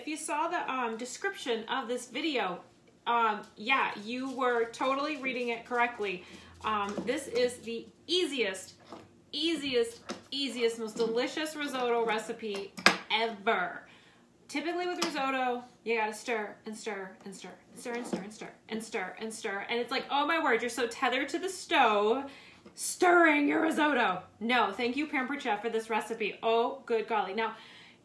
if you saw the description of this video, yeah, you were totally reading it correctly. This is the easiest, most delicious risotto recipe ever. Typically with risotto, you gotta stir and stir and stir and stir and stir and stir and stir and stir. And it's like, oh my word, you're so tethered to the stove, stirring your risotto. No, thank you, Pampered Chef, for this recipe. Oh, good golly. Now,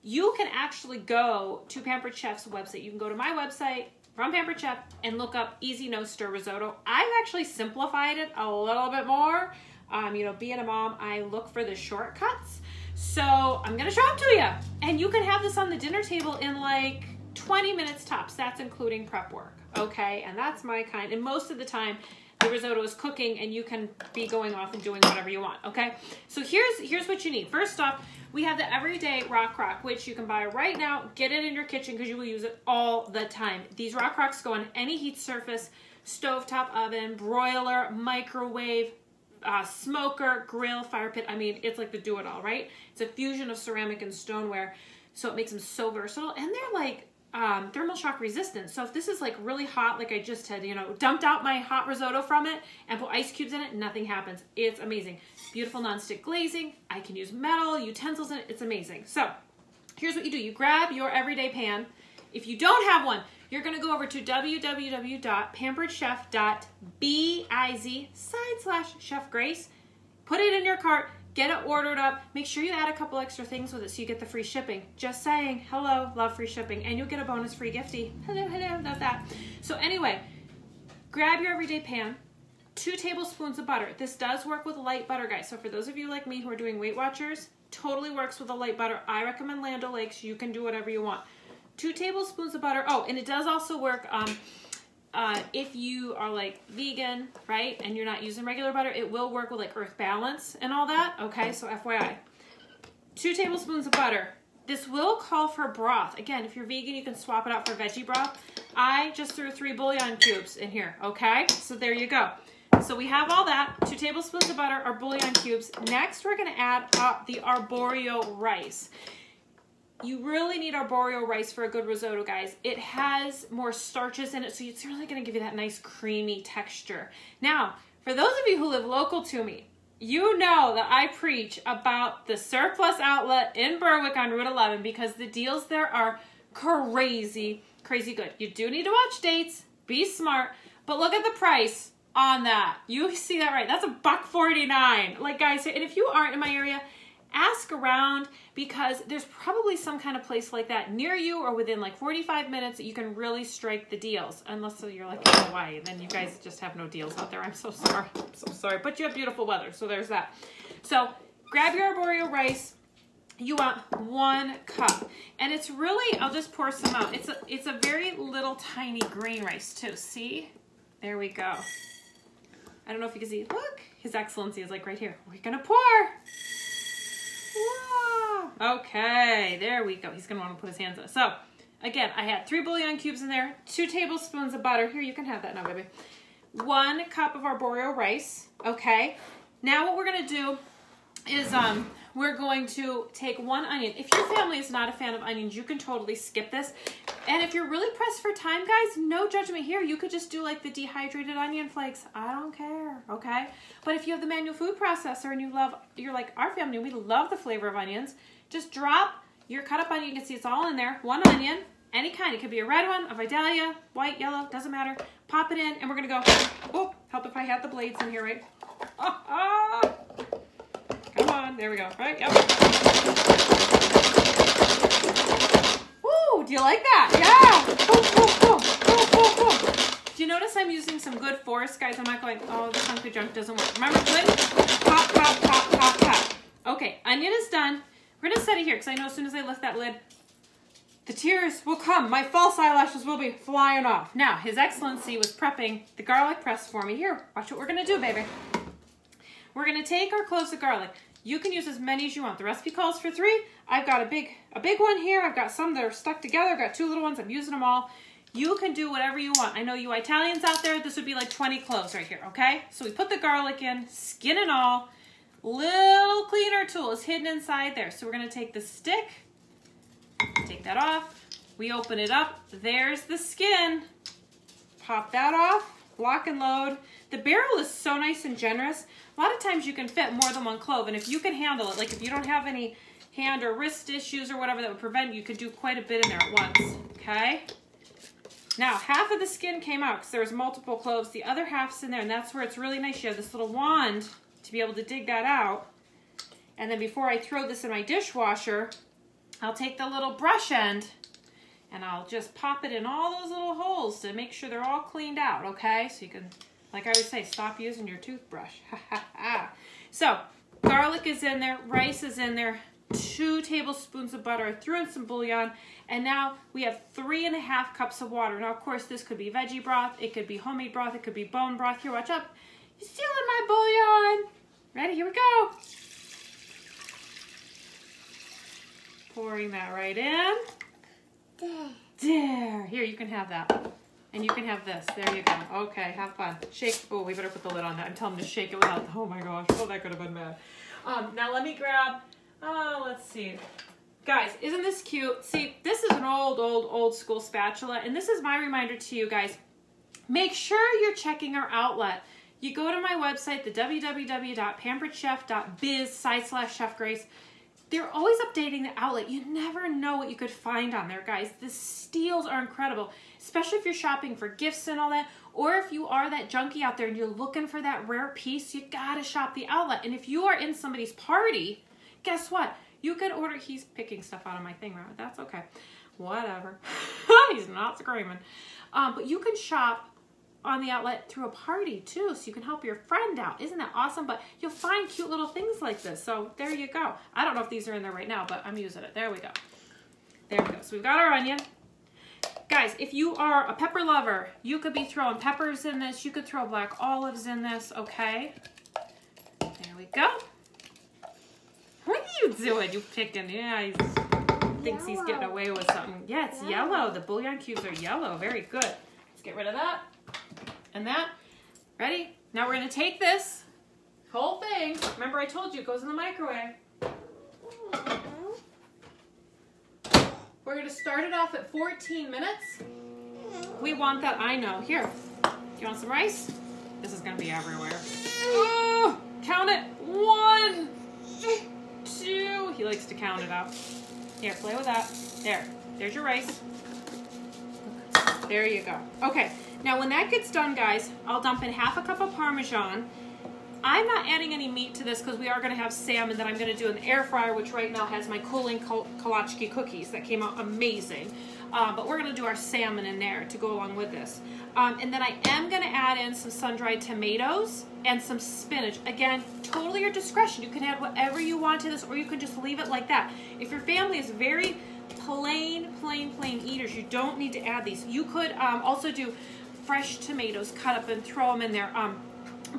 you can actually go to Pampered Chef's website. You can go to my website from Pampered Chef and look up Easy No Stir Risotto. I've actually simplified it a little bit more. You know, being a mom, I look for the shortcuts. So I'm gonna show them to you. And you can have this on the dinner table in like 20 minutes tops. That's including prep work, okay? And that's my kind. And most of the time, the risotto is cooking and you can be going off and doing whatever you want, okay? So here's what you need. First off, we have the Everyday Rock Crock, which you can buy right now. Get it in your kitchen because you will use it all the time. These Rock Crocks go on any heat surface, stovetop oven, broiler, microwave, smoker, grill, fire pit. I mean, it's like the do-it-all, right? It's a fusion of ceramic and stoneware, so it makes them so versatile. And they're like thermal shock resistant. So if this is like really hot, like I just had, you know, dumped out my hot risotto from it and put ice cubes in it, nothing happens. It's amazing. Beautiful nonstick glazing. I can use metal utensils in it. It's amazing. So here's what you do. You grab your everyday pan. If you don't have one, you're going to go over to www.pamperedchef.biz/Chef Grace. Put it in your cart. Get it ordered up. Make sure you add a couple extra things with it so you get the free shipping. Just saying, hello, love free shipping. And you'll get a bonus free gifty. Hello, love that. So anyway, grab your everyday pan. 2 tablespoons of butter. This does work with light butter, guys. So for those of you like me who are doing Weight Watchers, totally works with a light butter. I recommend Land O'Lakes. You can do whatever you want. 2 tablespoons of butter. Oh, and it does also work if you are like vegan, right, and you're not using regular butter. It will work with like Earth Balance and all that. Okay, so FYI. 2 tablespoons of butter. This will call for broth. Again, if you're vegan, you can swap it out for veggie broth. I just threw 3 bouillon cubes in here, okay? So there you go. So we have all that. 2 tablespoons of butter, our bouillon cubes. Next, we're gonna add the arborio rice. You really need arborio rice for a good risotto, guys. It has more starches in it, so it's really gonna give you that nice creamy texture. Now, for those of you who live local to me, you know that I preach about the Surplus Outlet in Berwick on Route 11 because the deals there are crazy, crazy good. You do need to watch dates, be smart, but look at the price on that. You see that right? That's $1.49. Like, guys, and if you aren't in my area, ask around because there's probably some kind of place like that near you or within like 45 minutes that you can really strike the deals. Unless you're like in Hawaii, then you guys just have no deals out there. I'm so sorry. I'm so sorry. But you have beautiful weather, so there's that. So grab your arborio rice. You want 1 cup. And it's really, I'll just pour some out. It's a very little tiny green rice too. See? There we go. I don't know if you can see. Look, His Excellency is like right here. We're gonna pour. Whoa. Okay, there we go. He's gonna want to put his hands on it. So, again, I had 3 bouillon cubes in there, 2 tablespoons of butter. Here, you can have that now, baby. 1 cup of arborio rice. Okay. Now what we're gonna do is we're going to take 1 onion. If your family is not a fan of onions, you can totally skip this. And if you're really pressed for time, guys, no judgment here. You could just do like the dehydrated onion flakes. I don't care, okay? But if you have the manual food processor and you're like our family, we love the flavor of onions, just drop your cut up onion. You can see it's all in there. 1 onion, any kind. It could be a red one, a Vidalia, white, yellow, doesn't matter. Pop it in, and we're gonna go, oh, help if I had the blades in here, right? Come on, there we go, right? Yep. Woo, do you like that? Yeah. Do you notice I'm using some good force, guys? I'm not going, oh, this hunky junk doesn't work. Remember, good? Pop, pop, pop, pop, pop. Okay, onion is done. We're gonna set it here, because I know as soon as I lift that lid, the tears will come. My false eyelashes will be flying off. Now, His Excellency was prepping the garlic press for me. Here, watch what we're gonna do, baby. We're gonna take our cloves of garlic. You can use as many as you want. The recipe calls for 3. I've got a big one here. I've got some that are stuck together. I've got 2 little ones. I'm using them all. You can do whatever you want. I know you Italians out there, this would be like 20 cloves right here, okay? So we put the garlic in, skin and all. Little cleaner tool is hidden inside there. So we're gonna take the stick, take that off, We open it up. There's the skin. Pop that off. Lock and load. The barrel is so nice and generous. A lot of times you can fit more than one clove, and if you can handle it, like if you don't have any hand or wrist issues or whatever that would prevent you could do quite a bit in there at once, okay? Now, half of the skin came out because there was multiple cloves. The other half's in there, and that's where it's really nice. You have this little wand to be able to dig that out. And then before I throw this in my dishwasher, I'll take the little brush end and I'll just pop it in all those little holes to make sure they're all cleaned out, okay? So you can, like I always say, stop using your toothbrush. So, garlic is in there, rice is in there, 2 tablespoons of butter. I threw in some bouillon, and now we have 3.5 cups of water. Now, of course, this could be veggie broth, it could be homemade broth, it could be bone broth. Here, watch up. You're stealing my bouillon. Ready? Here we go. Pouring that right in. There. Here, you can have that. And you can have this. There you go. Okay, have fun. Shake. Oh, we better put the lid on that. I'm telling them to shake it without. Oh my gosh. Oh, that could have been bad. Now let me grab. Let's see. Guys, isn't this cute? See, this is an old school spatula, and this is my reminder to you guys. Make sure you're checking our outlet. You go to my website, the www.pamperedchef.biz/Chef Grace. They're always updating the outlet. You never know what you could find on there, guys. The steals are incredible, especially if you're shopping for gifts and all that, or if you are that junkie out there and you're looking for that rare piece, you gotta shop the outlet. And if you are in somebody's party, guess what? You can order. He's picking stuff out of my thing, right? That's okay. Whatever. He's not screaming. But you can shop on the outlet through a party too, so you can help your friend out. Isn't that awesome? But you'll find cute little things like this. So there you go. I don't know if these are in there right now, but I'm using it. There we go. There we go. So we've got our onion. Guys, if you are a pepper lover, you could be throwing peppers in this. You could throw black olives in this, okay? There we go. What are you doing? You picking? Yeah, he thinks he's getting away with something. Yeah, it's yellow. The bouillon cubes are yellow. Very good. Let's get rid of that. And that. Ready? Now we're going to take this whole thing. Remember I told you it goes in the microwave. We're going to start it off at 14 minutes. We want that, I know. Here, do you want some rice? This is going to be everywhere. Oh, count it. 1, 2. He likes to count it out. Here, play with that. There. There's your rice. There you go. Okay. Now, when that gets done, guys, I'll dump in half a cup of Parmesan. I'm not adding any meat to this because we are going to have salmon that I'm going to do in the air fryer, which right now has my cooling kolachki cookies that came out amazing. But we're going to do our salmon in there to go along with this. And then I am going to add in some sun-dried tomatoes and some spinach. Again, totally your discretion. You can add whatever you want to this, or you can just leave it like that. If your family is very plain eaters, you don't need to add these. You could also do fresh tomatoes, cut up and throw them in there.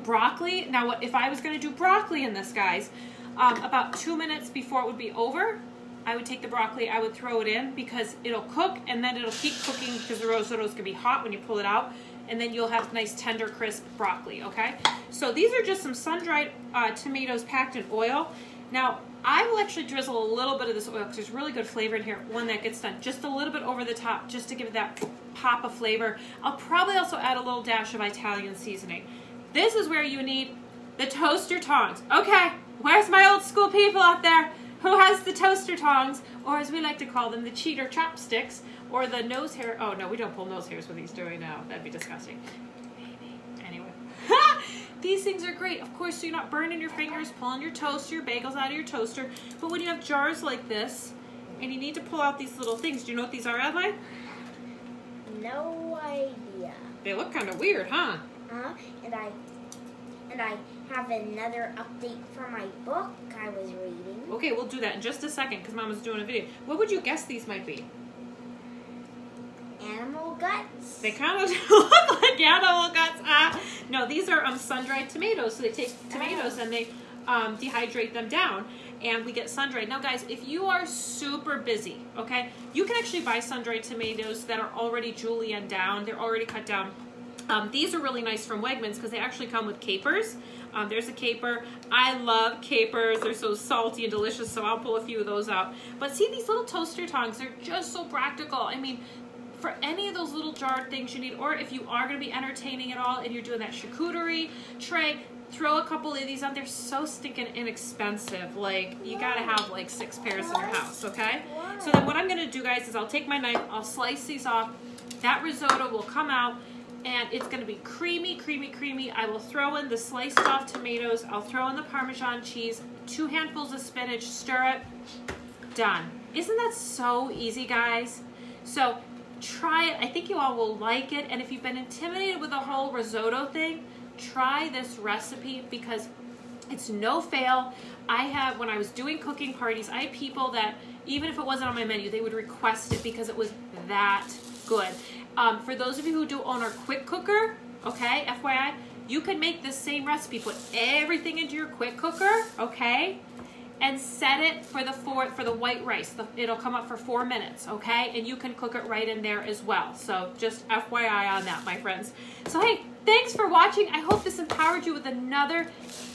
Broccoli. Now, if I was going to do broccoli in this, guys, about 2 minutes before it would be over, I would take the broccoli, I would throw it in because it'll cook and then it'll keep cooking because the risotto is going to be hot when you pull it out, and then you'll have nice tender crisp broccoli, okay? So these are just some sun-dried tomatoes packed in oil. Now, I will actually drizzle a little bit of this oil because there's really good flavor in here when that gets done. Just a little bit over the top just to give it that pop of flavor. I'll probably also add a little dash of Italian seasoning. This is where you need the toaster tongs. Okay, where's my old school people out there? Who has the toaster tongs, or as we like to call them, the cheater chopsticks, or the nose hair? Oh no, we don't pull nose hairs with these, do we? No, that'd be disgusting. Maybe. Anyway. These things are great, of course, so you're not burning your fingers, pulling your toaster, your bagels out of your toaster. But when you have jars like this, and you need to pull out these little things, do you know what these are, Adelaide? No idea. They look kind of weird, huh? And I have another update for my book I was reading. Okay, we'll do that in just a second because Mama's doing a video. What would you guess these might be? Animal guts. They kind of look like animal guts. No, these are sun-dried tomatoes. So they take tomatoes and they dehydrate them down, and we get sun-dried. Now, guys, if you are super busy, okay, you can actually buy sun-dried tomatoes that are already julienne down. They're already cut down. These are really nice from Wegmans because they actually come with capers. There's a caper. I love capers. They're so salty and delicious, so I'll pull a few of those out. But see, these little toaster tongs, they're just so practical. I mean, for any of those little jarred things you need, or if you are going to be entertaining at all and you're doing that charcuterie tray, throw a couple of these on. They're so stinking inexpensive. Like, you got to have like 6 pairs in your house, okay? So then what I'm going to do, guys, is I'll take my knife, I'll slice these off. That risotto will come out, and it's going to be creamy, creamy, creamy. I will throw in the sliced off tomatoes. I'll throw in the Parmesan cheese, 2 handfuls of spinach, stir it, done. Isn't that so easy, guys? So try it. I think you all will like it. And if you've been intimidated with the whole risotto thing, try this recipe because it's no fail. I have, when I was doing cooking parties, I had people that, even if it wasn't on my menu, they would request it because it was that good. For those of you who do own our quick cooker, okay, FYI, you can make this same recipe, put everything into your quick cooker, okay, and set it for the white rice. It'll come up for 4 minutes, okay, and you can cook it right in there as well. So just FYI on that, my friends. So hey, thanks for watching. I hope this empowered you with another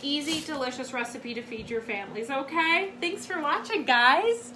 easy, delicious recipe to feed your families, okay? Thanks for watching, guys.